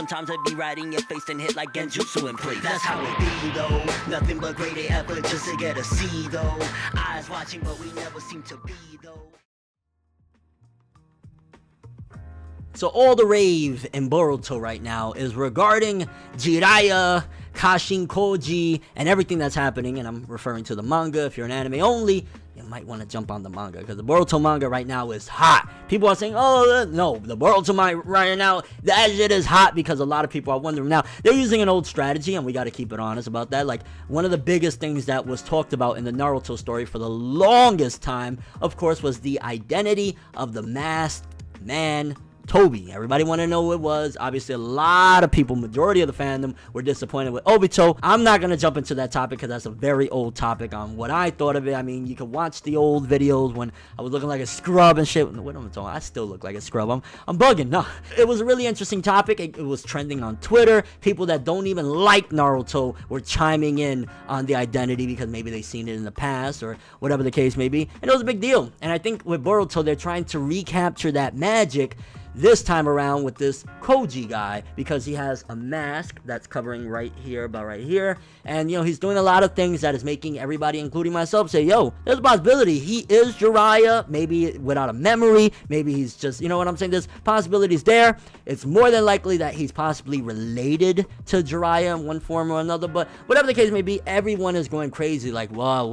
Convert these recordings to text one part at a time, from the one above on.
Sometimes I be riding your face and hit like Genjutsu in place. That's how it be though. Nothing but great effort just to get a C though. Eyes watching but we never seem to be though. So all the rave in Boruto right now is regarding Jiraiya, KASHIN Koji, and everything that's happening. And I'm referring to the manga. If you're an anime only, you might want to jump on the manga, because the Boruto manga right now is hot. People are saying, oh, no, the Boruto manga right now, that shit is hot, because a lot of people are wondering. Now, they're using an old strategy, and we got to keep it honest about that. Like, one of the biggest things that was talked about in the Naruto story for the longest time, of course, was the identity of the masked man, Toby. Everybody wanted to know who it was. Obviously, a lot of people, majority of the fandom, were disappointed with Obito. I'm not going to jump into that topic because that's a very old topic on what I thought of it. I mean, you can watch the old videos when I was looking like a scrub and shit. What am I talking? I still look like a scrub. I'm bugging. No, it was a really interesting topic. It was trending on Twitter. People that don't even like Naruto were chiming in on the identity because maybe they've seen it in the past or whatever the case may be. And it was a big deal. And I think with Boruto, they're trying to recapture that magic this time around with this Koji guy, because he has a mask that's covering right here, about right here, and you know, he's doing a lot of things that is making everybody, including myself, say, yo, there's a possibility he is Jiraiya, maybe without a memory, maybe he's just, you know what I'm saying, there's possibilities there. It's more than likely that he's possibly related to Jiraiya in one form or another, but whatever the case may be, everyone is going crazy, like, whoa,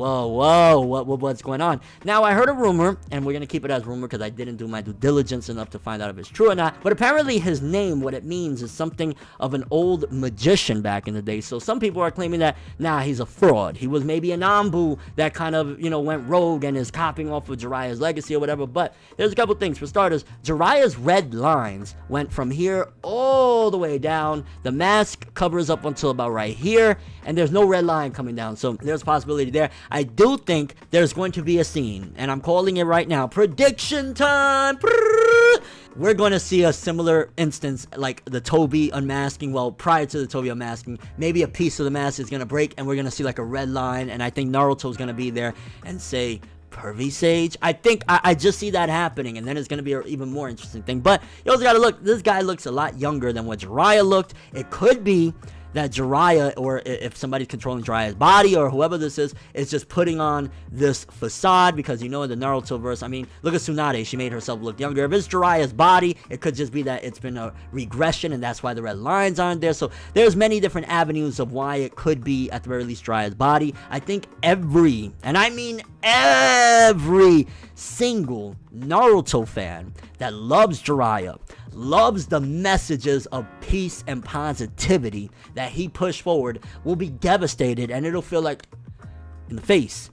what's going on? Now, I heard a rumor, and we're gonna keep it as rumor because I didn't do my due diligence enough to find out if it's true or not, but apparently his name, what it means, is something of an old magician back in the day. So some people are claiming that, nah, he's a fraud. He was maybe an Ambu that kind of, you know, went rogue and is copying off of Jiraiya's legacy or whatever. But there's a couple things. For starters, Jiraiya's red lines went from here all the way down. The mask covers up until about right here, and there's no red line coming down. So there's a possibility there. I do think there's going to be a scene, and I'm calling it right now. Prediction time! We're going to see a similar instance like the Toby unmasking. Well, prior to the Toby unmasking, maybe a piece of the mask is going to break and we're going to see like a red line, and I think Naruto's going to be there and say, Pervy Sage. I think I just see that happening, and then it's going to be an even more interesting thing. But you also got to look, this guy looks a lot younger than what Jiraiya looked. It could be that Jiraiya, or if somebody's controlling Jiraiya's body, or whoever this is just putting on this facade, because you know in the Naruto verse, I mean, look at Tsunade, she made herself look younger. If it's Jiraiya's body, it could just be that it's been a regression, and that's why the red lines aren't there. So there's many different avenues of why it could be, at the very least, Jiraiya's body. I think every, and I mean every single Naruto fan that loves Jiraiya, loves the messages of peace and positivity that he pushed forward, will be devastated, and it'll feel like in the face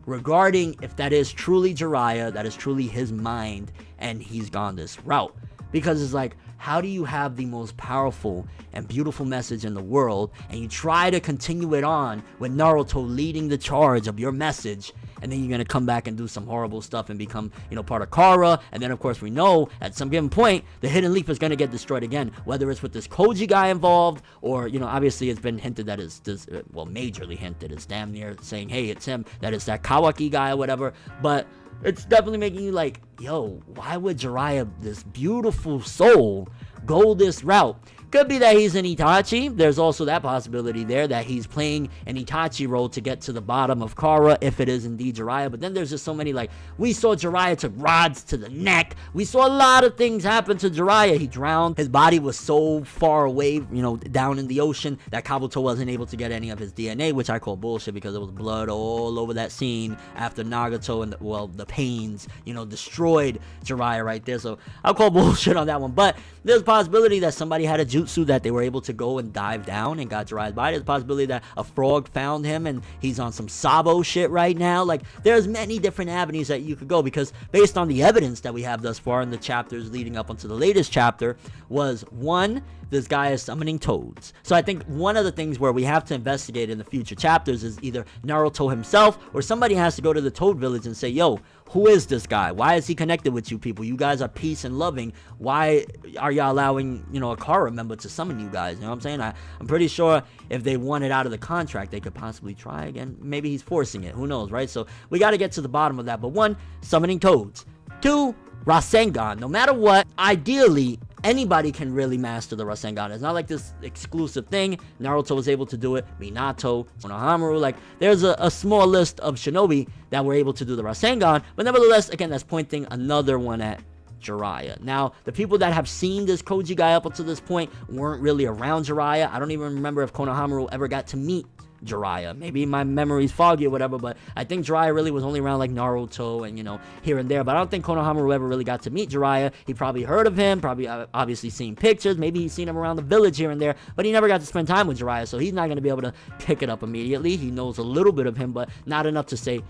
regarding if that is truly Jiraiya, that is truly his mind, and he's gone this route. Because it's like, how do you have the most powerful and beautiful message in the world, and you try to continue it on with Naruto leading the charge of your message, and then you're going to come back and do some horrible stuff and become, you know, part of Kara, and then of course we know at some given point the hidden leaf is going to get destroyed again, whether it's with this Koji guy involved, or, you know, obviously it's been hinted that it's this, well, majorly hinted, it's damn near saying, hey, it's him, that it's that Kawaki guy or whatever, but it's definitely making you like, yo, why would Jiraiya, this beautiful soul, go this route? Could be that he's an Itachi. There's also that possibility there, that he's playing an Itachi role to get to the bottom of Kara, if it is indeed Jiraiya. But then there's just so many, like, we saw Jiraiya took rods to the neck. We saw a lot of things happen to Jiraiya. He drowned. His body was so far away, you know, down in the ocean, that Kabuto wasn't able to get any of his DNA, which I call bullshit, because there was blood all over that scene after Nagato and, the Pains, you know, destroyed Jiraiya right there. So I'll call bullshit on that one. But there's a possibility that somebody had a jutsu that they were able to go and dive down and got Jiraiya's body. There's a possibility that a frog found him and he's on some Sabo shit right now. Like, there's many different avenues that you could go, because based on the evidence that we have thus far in the chapters leading up until the latest chapter, was one, this guy is summoning toads. So I think one of the things where we have to investigate in the future chapters is either Naruto himself, or somebody has to go to the Toad Village and say, yo, who is this guy? Why is he connected with you people? You guys are peace and loving. Why are y'all allowing, you know, a Kara member to summon you guys? You know what I'm saying? I'm pretty sure if they want it out of the contract, they could possibly try again. Maybe he's forcing it. Who knows, right? So we got to get to the bottom of that. But one, summoning toads. Two, Rasengan. No matter what, ideally, anybody can really master the Rasengan. It's not like this exclusive thing. Naruto was able to do it, Minato, Konohamaru. Like, there's a small list of shinobi that were able to do the Rasengan, but nevertheless, again, that's pointing another one at Jiraiya. Now, the people that have seen this Koji guy up until this point weren't really around Jiraiya. I don't even remember if Konohamaru ever got to meet Jiraiya. Maybe my memory's foggy or whatever, but I think Jiraiya really was only around like Naruto and, you know, here and there. But I don't think Konohamaru ever really got to meet Jiraiya. He probably heard of him, probably obviously seen pictures, maybe he's seen him around the village here and there, but he never got to spend time with Jiraiya, so he's not going to be able to pick it up immediately. He knows a little bit of him, but not enough to say,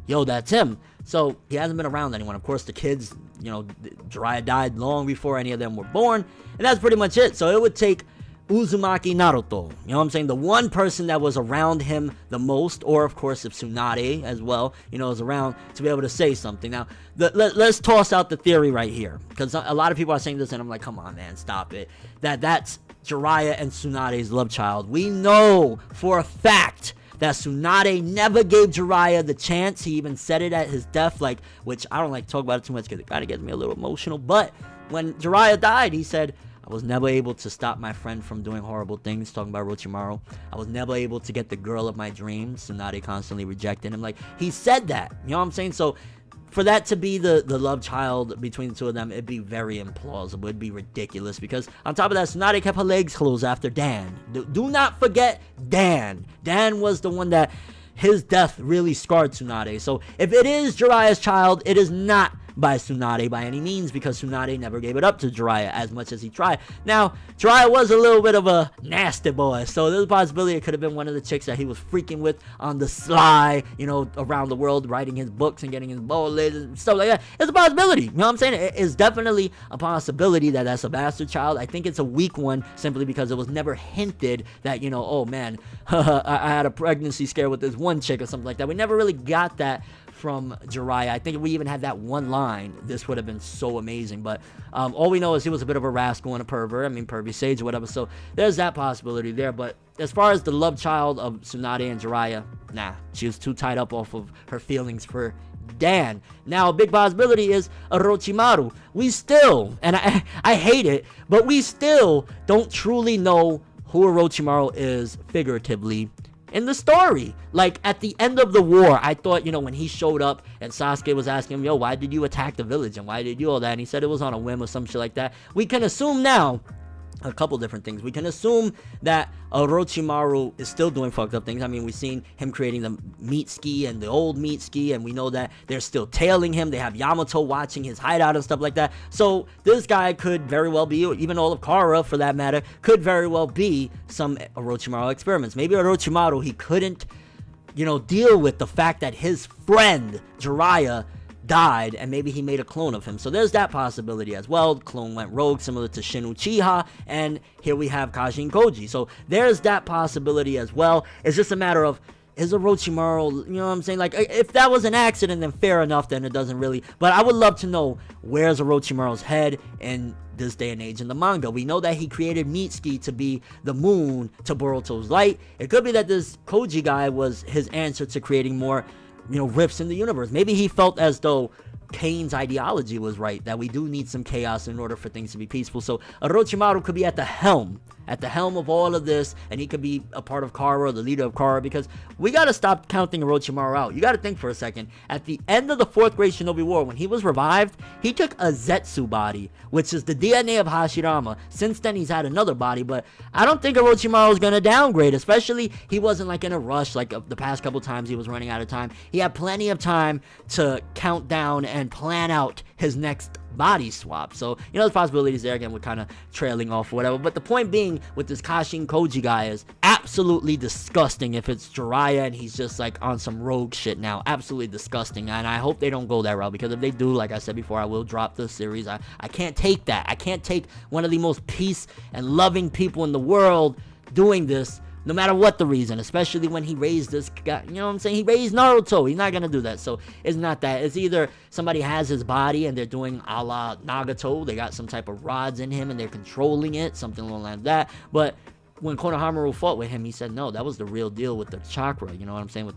yo, that's him. So he hasn't been around anyone. Of course, the kids, you know, Jiraiya died long before any of them were born, and that's pretty much it. So it would take Uzumaki Naruto, you know what I'm saying, the one person that was around him the most, or of course if Tsunade as well, you know, is around, to be able to say something. Now, let's toss out the theory right here, because a lot of people are saying this and I'm like, come on man, stop it, that's Jiraiya and Tsunade's love child. We know for a fact that Tsunade never gave Jiraiya the chance. He even said it at his death, like, which I don't like to talk about it too much because it kind of gets me a little emotional, but when Jiraiya died, he said, I was never able to stop my friend from doing horrible things, talking about Orochimaru. I was never able to get the girl of my dreams. Tsunade constantly rejected him. Like, he said that. You know what I'm saying? So, for that to be the love child between the two of them, it'd be very implausible. It'd be ridiculous. Because, on top of that, Tsunade kept her legs closed after Dan. Do not forget Dan. Dan was the one that, his death really scarred Tsunade. So, if it is Jiraiya's child, it is not by Tsunade by any means, because Tsunade never gave it up to Jiraiya as much as he tried. Now, Jiraiya was a little bit of a nasty boy, so there's a possibility it could have been one of the chicks that he was freaking with on the sly, you know, around the world, writing his books and getting his bullets and stuff like that. It's a possibility, you know what I'm saying? It is definitely a possibility that that's a bastard child. I think it's a weak one, simply because it was never hinted that, you know, oh man, I had a pregnancy scare with this one chick or something like that. We never really got that from Jiraiya. I think if we even had that one line, this would have been so amazing. But all we know is he was a bit of a rascal and a pervert. I mean, pervy sage or whatever. So there's that possibility there. But as far as the love child of Tsunade and Jiraiya, nah, she was too tied up off of her feelings for Dan. Now, a big possibility is Orochimaru. We still, and I hate it, but we still don't truly know who Orochimaru is figuratively in the story. Like, at the end of the war, I thought, you know, when he showed up and Sasuke was asking him, yo, why did you attack the village and why did you all that, and he said it was on a whim or some shit like that, we can assume now a couple different things. We can assume that Orochimaru is still doing fucked up things. I mean, we've seen him creating the meat ski and the old meat ski, and we know that they're still tailing him. They have Yamato watching his hideout and stuff like that. So this guy could very well be, even all of Kara for that matter, could very well be some Orochimaru experiments. Maybe Orochimaru, he couldn't, you know, deal with the fact that his friend Jiraiya died, and maybe he made a clone of him. So there's that possibility as well. The clone went rogue, similar to Shin Uchiha, and here we have Kashin Koji. So there's that possibility as well. It's just a matter of, is Orochimaru, you know what I'm saying? Like, if that was an accident, then fair enough, then it doesn't really, but I would love to know, where's Orochimaru's head in this day and age in the manga? We know that he created Mitsuki to be the moon to Boruto's light. It could be that this Koji guy was his answer to creating more, you know, rifts in the universe. Maybe he felt as though Kane's ideology was right, that we do need some chaos in order for things to be peaceful. So Orochimaru could be at the helm of all of this, and he could be a part of Kara, the leader of Kara, because we gotta stop counting Orochimaru out. You gotta think for a second. At the end of the 4th Great Shinobi War, when he was revived, he took a Zetsu body, which is the DNA of Hashirama. Since then, he's had another body, but I don't think Orochimaru is gonna downgrade, especially he wasn't like in a rush like the past couple times he was running out of time. He had plenty of time to count down and plan out his next body swap. So, you know, there's possibilities there. Again, we're kind of trailing off or whatever, but the point being with this Kashin Koji guy is absolutely disgusting if it's Jiraiya and he's just like on some rogue shit now. Absolutely disgusting, and I hope they don't go that route, because if they do, like I said before, I will drop the series. I can't take that. I can't take one of the most peace and loving people in the world doing this, no matter what the reason, especially when he raised this guy, you know what I'm saying? He raised Naruto. He's not going to do that. So it's not that. It's either somebody has his body and they're doing a la Nagato. They got some type of rods in him and they're controlling it, something along like that. But when Konohamaru fought with him, he said, no, that was the real deal with the chakra. You know what I'm saying?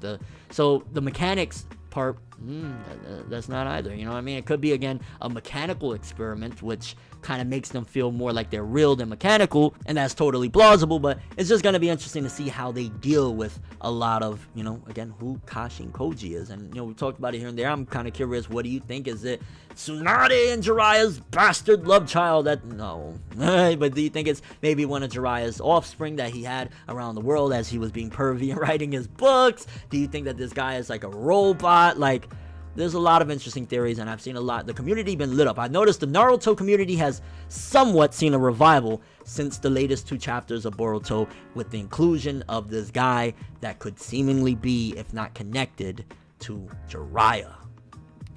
So the mechanics part That's not either, you know what I mean? It could be, again, a mechanical experiment, which kind of makes them feel more like they're real than mechanical, and that's totally plausible, but it's just going to be interesting to see how they deal with a lot of, you know, again, who Kashin Koji is. And, you know, we talked about it here and there. I'm kind of curious, what do you think? Is it Tsunade and Jiraiya's bastard love child? No. But do you think it's maybe one of Jiraiya's offspring that he had around the world as he was being pervy and writing his books? Do you think that this guy is like a robot? Like, there's a lot of interesting theories, and I've seen a lot. The community been lit up. I noticed the Naruto community has somewhat seen a revival since the latest 2 chapters of Boruto, with the inclusion of this guy that could seemingly be, if not connected, to Jiraiya.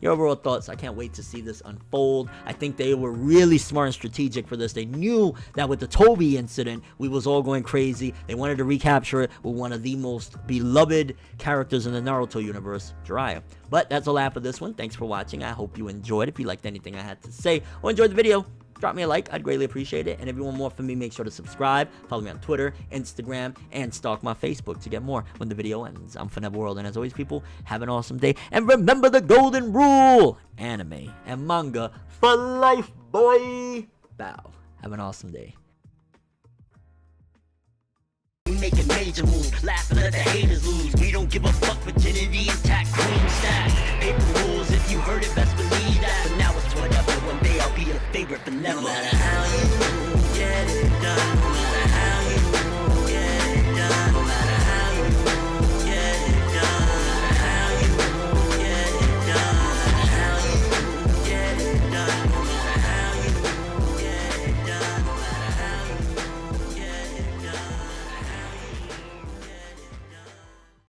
Your overall thoughts? I can't wait to see this unfold. I think they were really smart and strategic for this. They knew that with the Toby incident, we was all going crazy. They wanted to recapture it with one of the most beloved characters in the Naruto universe, Jiraiya. But that's all I have for this one. Thanks for watching. I hope you enjoyed. If you liked anything I had to say or enjoyed the video, drop me a like. I'd greatly appreciate it. And if you want more from me, make sure to subscribe. Follow me on Twitter, Instagram, and stalk my Facebook to get more when the video ends. I'm ForneverWorld, and as always, people, have an awesome day. And remember the golden rule: anime and manga for life, boy. Bow. Have an awesome day. We making major moves, laughing at the haters lose. We don't give a fuck, virginity intact, cream stack. Paper rules, if you heard it, best believe that. But now it's whatever, one day I'll be your favorite, but never.